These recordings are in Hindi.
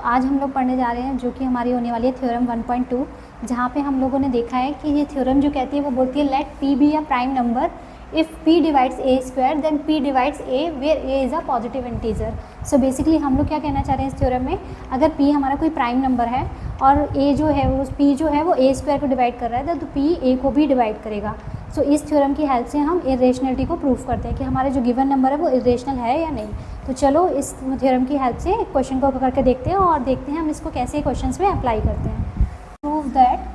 आज हम लोग पढ़ने जा रहे हैं जो कि हमारी होने वाली है थ्योरम 1.2, जहाँ पे हम लोगों ने देखा है कि ये थ्योरम जो कहती है वो बोलती है let p be a prime number if p divides a square then p divides a where a is a positive integer. So basically हम लोग क्या कहना चाह रहे हैं इस थ्योरम में, अगर p हमारा कोई प्राइम नंबर है और a जो है वो p जो है वो a स्क्वायर को डिवाइड कर रहा है तो p a को भी डिवाइड करेगा। सो इस थ्योरम की हेल्प से हम इरेशनलिटी को प्रूफ करते हैं कि हमारे जो गिवन नंबर है वो इरेशनल है या नहीं। तो चलो इस थ्योरम की हेल्प से क्वेश्चन को करके देखते हैं और देखते हैं हम इसको कैसे क्वेश्चंस में अप्लाई करते हैं। Prove that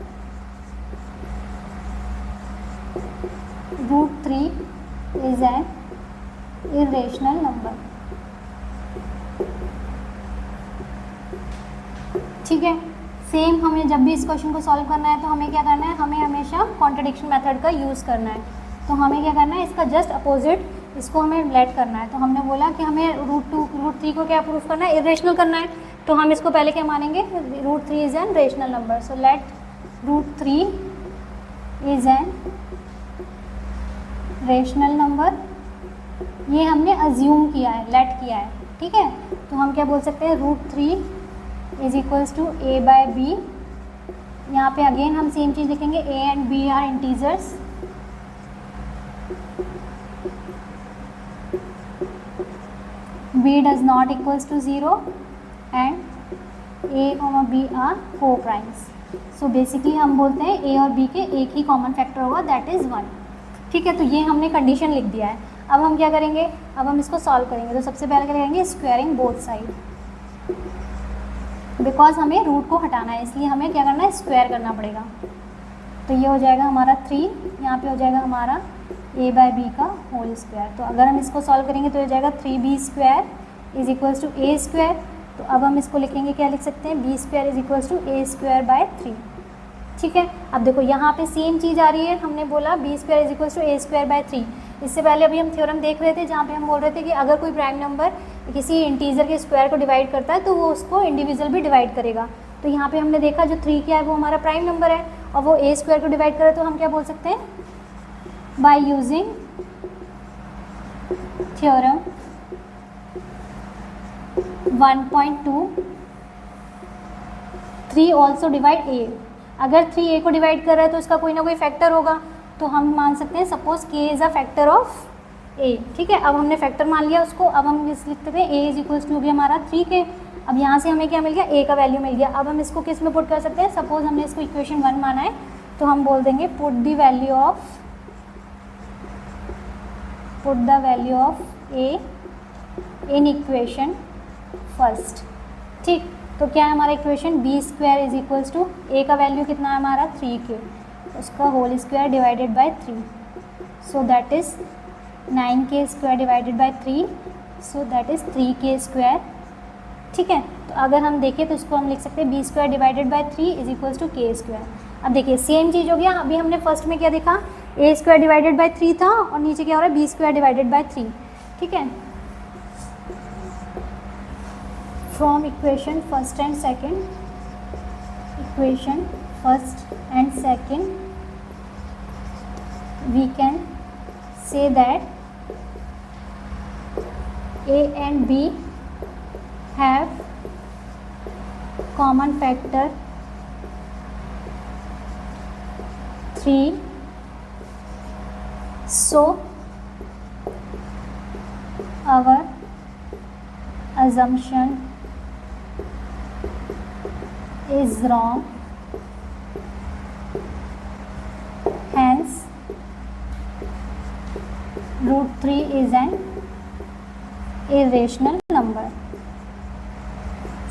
√3 is an irrational number. ठीक है, सेम हमें जब भी इस क्वेश्चन को सॉल्व करना है तो हमें क्या करना है, हमें हमेशा कॉन्ट्रडिक्शन मेथड का यूज़ करना है। तो हमें क्या करना है, इसका जस्ट अपोजिट इसको हमें लेट करना है। तो हमने बोला कि हमें √3 को क्या प्रूफ करना है, इरेशनल करना है। तो हम इसको पहले क्या मानेंगे, √3 is an rational number. So let √3 is an rational number. ये हमने अज्यूम किया है, लेट किया है। ठीक है, तो हम क्या बोल सकते हैं, √3 is equals to a by b। यहाँ पे अगेन हम सेम चीज़ लिखेंगे, a and b are integers. b does not equals to 0 and a comma b are co-primes। So basically हम बोलते हैं a और b के एक ही कॉमन फैक्टर होगा, दैट इज़ 1। ठीक है, तो ये हमने कंडीशन लिख दिया है। अब हम क्या करेंगे, अब हम इसको सॉल्व करेंगे। तो सबसे पहले क्या करेंगे, स्क्वायरिंग बोथ साइड। बिकॉज हमें रूट को हटाना है इसलिए हमें क्या करना है, स्क्वायर करना पड़ेगा। तो ये हो जाएगा हमारा 3, यहाँ पे हो जाएगा हमारा a बाय b का होल स्क्वायर। तो अगर हम इसको सॉल्व करेंगे तो हो जाएगा 3b square is equals to a square. तो अब हम इसको लिखेंगे, क्या लिख सकते हैं, b square is equals to a square by 3। ठीक है, अब देखो यहाँ पे सेम चीज़ आ रही है, हमने बोला b square is equals to a square by 3। इससे पहले अभी हम थ्योरम देख रहे थे जहाँ पे हम बोल रहे थे कि अगर कोई प्राइम नंबर किसी इंटीजर के स्क्वायर को डिवाइड करता है तो वो उसको इंडिविजुअल भी डिवाइड करेगा। तो यहाँ पे हमने देखा जो 3 क्या है वो हमारा प्राइम नंबर है और वो a स्क्वायर को डिवाइड करे, तो हम क्या बोल सकते हैं, by using theorem 1.2 3 also divide a। अगर 3 a को डिवाइड कर रहा है तो इसका कोई ना कोई फैक्टर होगा। तो हम मान सकते हैं suppose k is a factor of a। ठीक है, अब हमने फैक्टर मान लिया उसको। अब हम इस लिखते थे a इज इक्वल्स टू हो गया हमारा 3k। अब यहाँ से हमें क्या मिल गया, a का वैल्यू मिल गया। अब हम इसको किस में पुट कर सकते हैं, सपोज हमने इसको इक्वेशन 1 माना है तो हम बोल देंगे put the value of a in equation first. ठीक, तो क्या है हमारा equation, b square is equals to a का वैल्यू कितना है हमारा 3k, उसका whole square divided by 3। So that is 9k square divided by 3, so that is 3k square. ठीक है, तो अगर हम देखें तो इसको हम लिख सकते हैं b square divided by 3 is equals to k square. अब देखिए सेम चीज़ हो गया, अभी हमने फर्स्ट में क्या देखा, a स्क्वायर डिवाइडेड बाय 3 था और नीचे क्या हो रहा है, b स्क्वायर डिवाइडेड बाय 3। ठीक है, from equation first and second we can say that a and b have common factor 3, so our assumption is wrong, hence √3 is an irrational number।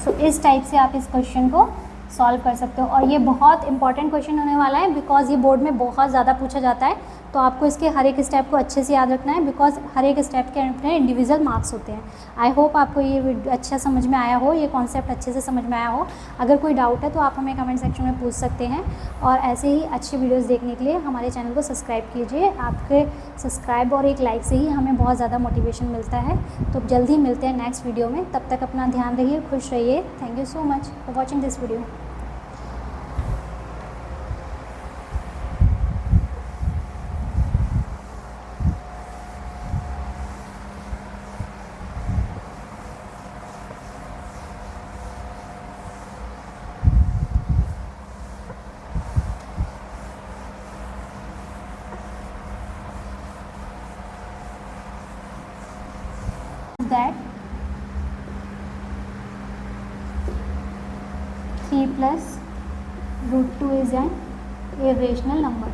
सो इस टाइप से आप इस क्वेश्चन को सॉल्व कर सकते हो। और ये बहुत इंपॉर्टेंट क्वेश्चन होने वाला है बिकॉज ये बोर्ड में बहुत ज़्यादा पूछा जाता है। तो आपको इसके हर एक स्टेप को अच्छे से याद रखना है बिकॉज हर एक स्टेप के अपने इंडिविजुअल मार्क्स होते हैं। आई होप आपको ये अच्छा समझ में आया हो, ये कॉन्सेप्ट अच्छे से समझ में आया हो। अगर कोई डाउट है तो आप हमें कमेंट सेक्शन में पूछ सकते हैं। और ऐसे ही अच्छी वीडियोज़ देखने के लिए हमारे चैनल को सब्सक्राइब कीजिए। आपके सब्सक्राइब और एक लाइक से ही हमें बहुत ज़्यादा मोटिवेशन मिलता है। तो जल्द ही मिलते हैं नेक्स्ट वीडियो में, तब तक अपना ध्यान रखिए, खुश रहिए। Thank you so much for watching this video. That 3 plus root 2 is an irrational number.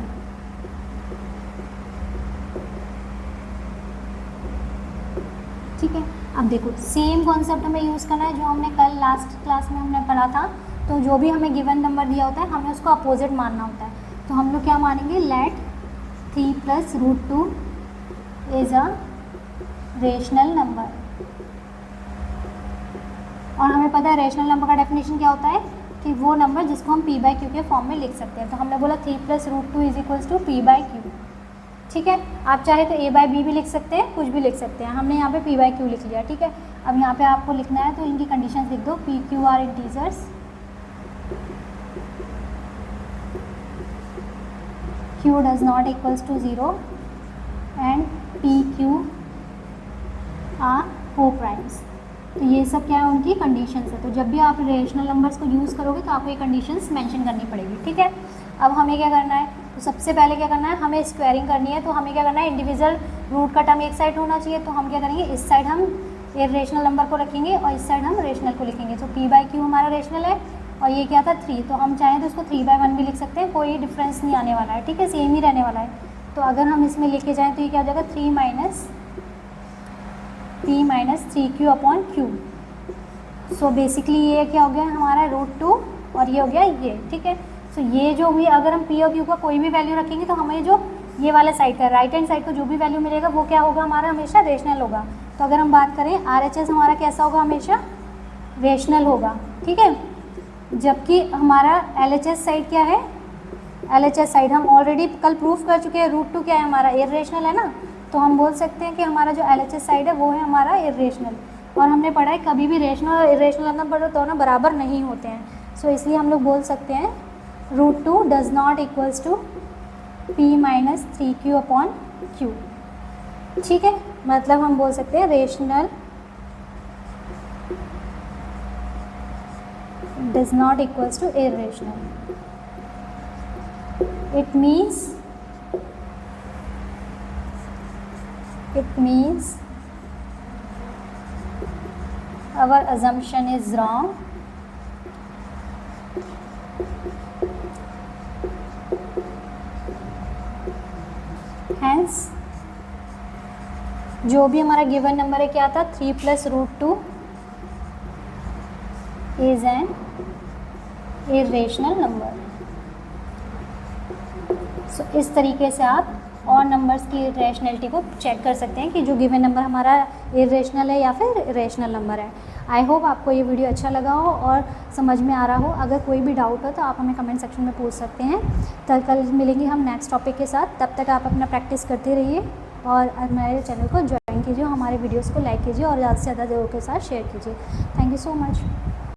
ठीक है, अब देखो सेम कॉन्सेप्ट हमें यूज़ करना है जो हमने कल लास्ट क्लास में हमने पढ़ा था। तो जो भी हमें गिवन नंबर दिया होता है हमें उसको अपोजिट मानना होता है। तो हम लोग क्या मानेंगे, let 3 plus root 2 is a rational number. और हमें पता है रेशनल नंबर का डेफिनेशन क्या होता है कि वो नंबर जिसको हम p बाई क्यू के फॉर्म में लिख सकते हैं। तो हमने बोला 3 plus root 2 is equals to p by q. ठीक है, आप चाहे तो a बाई बी भी लिख सकते हैं, कुछ भी लिख सकते हैं। हमने यहाँ पे p बाई क्यू लिख लिया। ठीक है, अब यहाँ पे आपको लिखना है तो इनकी कंडीशंस लिख दो, p q are integers, q does not equals to 0 and p q are coprimes. तो ये सब क्या है, उनकी कंडीशंस है। तो जब भी आप रेशनल नंबर्स को यूज़ करोगे तो आपको ये कंडीशंस मेंशन करनी पड़ेगी। ठीक है, अब हमें क्या करना है, तो सबसे पहले क्या करना है, हमें स्क्वायरिंग करनी है। तो हमें क्या करना है, इंडिविजुअल रूट का टर्म एक साइड होना चाहिए। तो हम क्या करेंगे, इस साइड हम रेशनल नंबर को रखेंगे और इस साइड हम रेशनल को लिखेंगे। तो p बाई क्यू हमारा रेशनल है और ये क्या था 3, तो हम चाहें तो इसको 3 बाई 1 भी लिख सकते हैं, कोई डिफरेंस नहीं आने वाला है। ठीक है, सेम ही रहने वाला है। तो अगर हम इसमें लेके जाएँ तो ये क्या हो जाएगा, 3 minus p minus 3q upon Q. So basically ये क्या हो गया हमारा रूट 2 और ये हो गया ये। ठीक है, सो ये जो हुई, अगर हम p और q का कोई भी वैल्यू रखेंगे तो हमें जो ये वाला साइड का राइट हैंड साइड को जो भी वैल्यू मिलेगा वो क्या होगा, हमारा हमेशा रेशनल होगा। तो अगर हम बात करें RHS हमारा कैसा होगा, हमेशा रेशनल होगा। ठीक है, जबकि हमारा LHS साइड क्या है, LHS साइड हम ऑलरेडी कल प्रूफ कर चुके हैं, रूट 2 क्या है हमारा, इरेशनल है ना। तो हम बोल सकते हैं कि हमारा जो LHS साइड है वो है हमारा इरेशनल। और हमने पढ़ा है कभी भी रेशनल और इरेशनल नंबर दोनों बराबर नहीं होते हैं। सो इसलिए हम लोग बोल सकते हैं root 2 does not equals to p minus 3q upon q. ठीक है, मतलब हम बोल सकते हैं rational does not equals to irrational. It means our assumption is wrong hence जो भी हमारा गिवन नंबर है क्या था, 3 plus root 2 is an irrational number. So इस तरीके से आप और नंबर्स की रेशनलिटी को चेक कर सकते हैं कि जो गिवन नंबर हमारा इरेशनल है या फिर रेशनल नंबर है। आई होप आपको ये वीडियो अच्छा लगा हो और समझ में आ रहा हो। अगर कोई भी डाउट हो तो आप हमें कमेंट सेक्शन में पूछ सकते हैं। तो कल मिलेंगे हम नेक्स्ट टॉपिक के साथ। तब तक आप अपना प्रैक्टिस करते रहिए और हमारे चैनल को ज्वाइन कीजिए, हमारे वीडियोज़ को लाइक कीजिए और ज़्यादा से ज़्यादा लोगों के साथ शेयर कीजिए। Thank you so much.